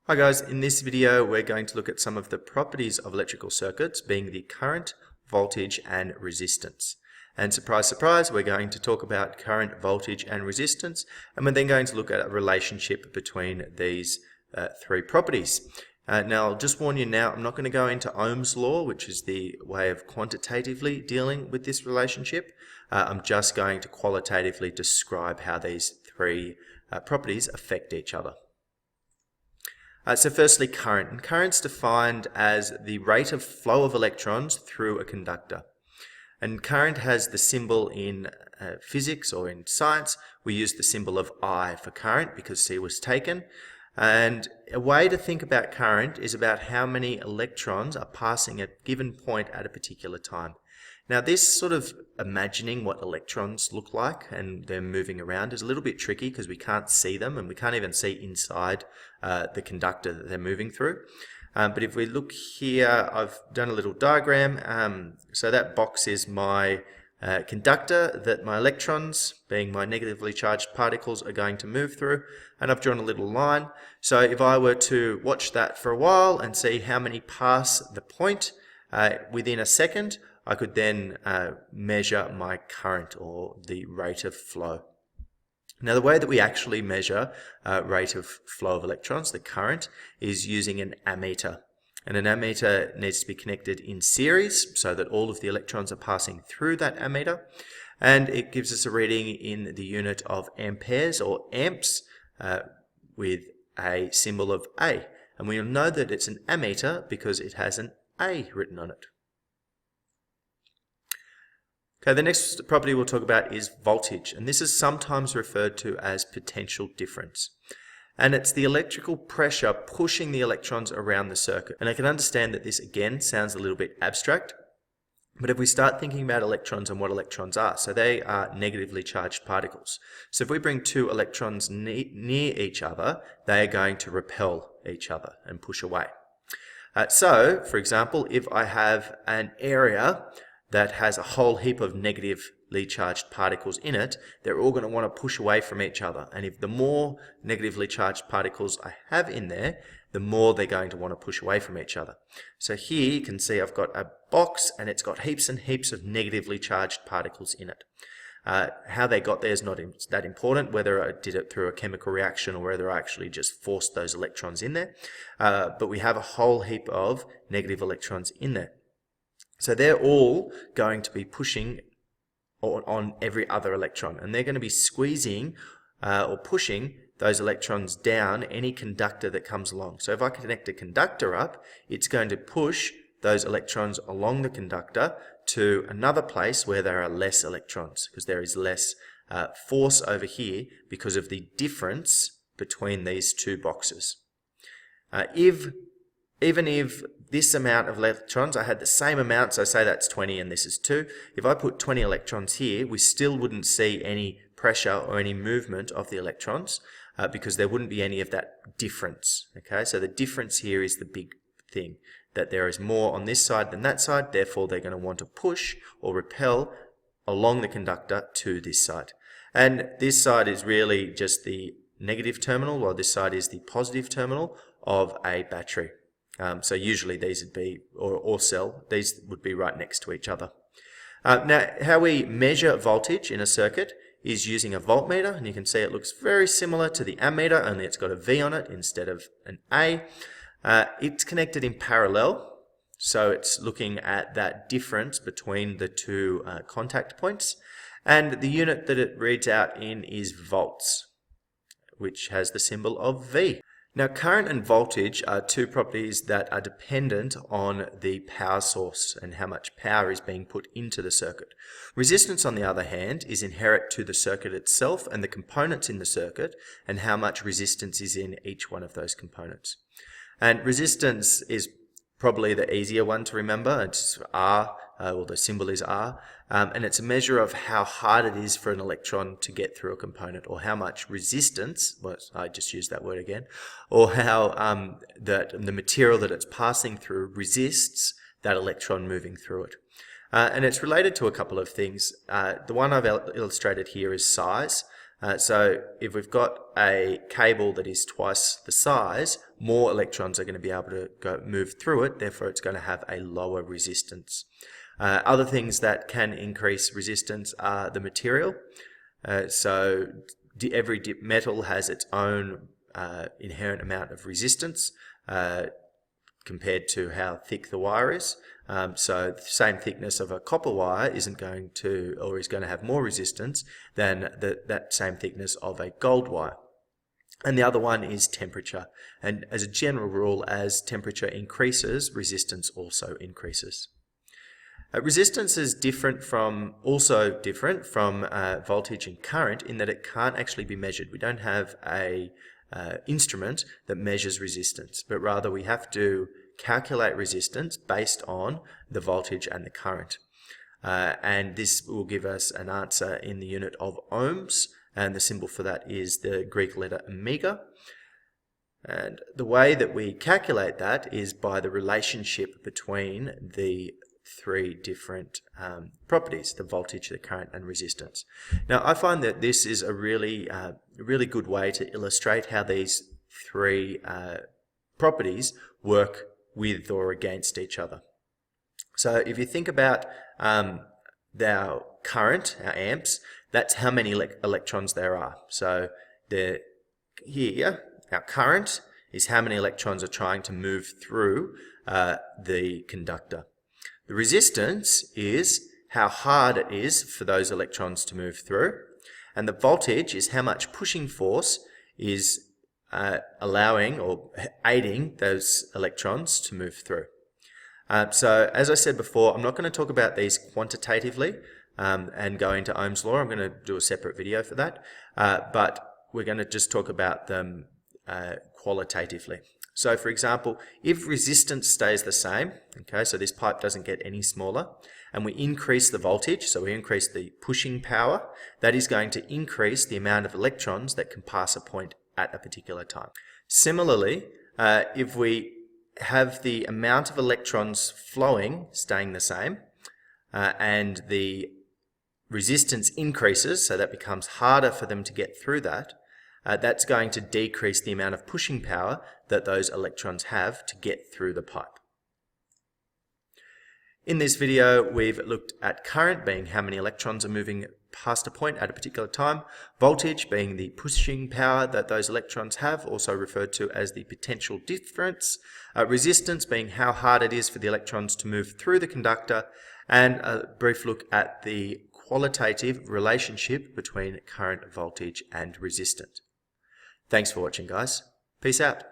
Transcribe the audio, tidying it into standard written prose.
Hi guys, in this video we're going to look at some of the properties of electrical circuits, being the current, voltage and resistance. And surprise, surprise, we're going to talk about current, voltage and resistance, and we're then going to look at a relationship between these three properties. Now I'll just warn you now, I'm not going to go into Ohm's law, which is the way of quantitatively dealing with this relationship. I'm just going to qualitatively describe how these three properties affect each other. So firstly, current. And current's defined as the rate of flow of electrons through a conductor. And current has the symbol in physics or in science. We use the symbol of I for current because C was taken. And a way to think about current is about how many electrons are passing at a given point at a particular time. Now this sort of imagining what electrons look like and they're moving around is a little bit tricky because we can't see them and we can't even see inside the conductor that they're moving through. But if we look here, I've done a little diagram. So that box is my conductor that my electrons, being my negatively charged particles, are going to move through, and I've drawn a little line. So if I were to watch that for a while and see how many pass the point within a second, I could then measure my current or the rate of flow. Now the way that we actually measure rate of flow of electrons, the current, is using an ammeter. And an ammeter needs to be connected in series so that all of the electrons are passing through that ammeter. And it gives us a reading in the unit of amperes or amps with a symbol of A. And we'll know that it's an ammeter because it has an A written on it. Okay, the next property we'll talk about is voltage, and this is sometimes referred to as potential difference. And it's the electrical pressure pushing the electrons around the circuit. And I can understand that this again sounds a little bit abstract, but if we start thinking about electrons and what electrons are, so they are negatively charged particles. So if we bring two electrons near each other, they are going to repel each other and push away. So, for example, if I have an area that has a whole heap of negatively charged particles in it, they're all going to want to push away from each other. And if the more negatively charged particles I have in there, the more they're going to want to push away from each other. So here you can see I've got a box and it's got heaps and heaps of negatively charged particles in it. How they got there is not that important, whether I did it through a chemical reaction or whether I actually just forced those electrons in there. But we have a whole heap of negative electrons in there. So they're all going to be pushing on every other electron, and they're going to be squeezing or pushing those electrons down any conductor that comes along. So if I connect a conductor up, it's going to push those electrons along the conductor to another place where there are less electrons, because there is less force over here because of the difference between these two boxes. Even if this amount of electrons, I had the same amount, so say that's 20 and this is 2. If I put 20 electrons here, we still wouldn't see any pressure or any movement of the electrons because there wouldn't be any of that difference. Okay, so the difference here is the big thing, that there is more on this side than that side, therefore they're going to want to push or repel along the conductor to this side. And this side is really just the negative terminal, while this side is the positive terminal of a battery. So usually these would be, or cell, these would be right next to each other. Now, how we measure voltage in a circuit is using a voltmeter, and you can see it looks very similar to the ammeter, only it's got a V on it instead of an A. It's connected in parallel, so it's looking at that difference between the two contact points, and the unit that it reads out in is volts, which has the symbol of V. Now, current and voltage are two properties that are dependent on the power source and how much power is being put into the circuit. Resistance, on the other hand, is inherent to the circuit itself and the components in the circuit and how much resistance is in each one of those components. And resistance is probably the easier one to remember. It's R, well, the symbol is R, and it's a measure of how hard it is for an electron to get through a component, or how much resistance, well, I just used that word again, or how the material that it's passing through resists that electron moving through it. And it's related to a couple of things. The one I've illustrated here is size. So if we've got a cable that is twice the size, more electrons are going to be able to move through it, therefore it's going to have a lower resistance. Other things that can increase resistance are the material. So every metal has its own inherent amount of resistance compared to how thick the wire is. So the same thickness of a copper wire is going to have more resistance than that same thickness of a gold wire. And the other one is temperature. And as a general rule, as temperature increases, resistance also increases. Resistance is also different from voltage and current in that it can't actually be measured. We don't have a instrument that measures resistance, but rather we have to calculate resistance based on the voltage and the current. And this will give us an answer in the unit of ohms, and the symbol for that is the Greek letter omega. And the way that we calculate that is by the relationship between the three different properties: the voltage, the current, and resistance. Now, I find that this is a really good way to illustrate how these three properties work with or against each other. So if you think about our current, our amps, that's how many electrons there are. So here, our current is how many electrons are trying to move through the conductor. The resistance is how hard it is for those electrons to move through. And the voltage is how much pushing force is allowing or aiding those electrons to move through. So as I said before, I'm not going to talk about these quantitatively and go into Ohm's law. I'm going to do a separate video for that. But we're going to just talk about them qualitatively. So for example, if resistance stays the same, okay, so this pipe doesn't get any smaller, and we increase the voltage, so we increase the pushing power, that is going to increase the amount of electrons that can pass a point at a particular time. Similarly, if we have the amount of electrons flowing staying the same, and the resistance increases, so that becomes harder for them to get through that, that's going to decrease the amount of pushing power that those electrons have to get through the pipe. In this video, we've looked at current being how many electrons are moving past a point at a particular time, voltage being the pushing power that those electrons have, also referred to as the potential difference, resistance being how hard it is for the electrons to move through the conductor, and a brief look at the qualitative relationship between current, voltage, and resistance. Thanks for watching, guys. Peace out.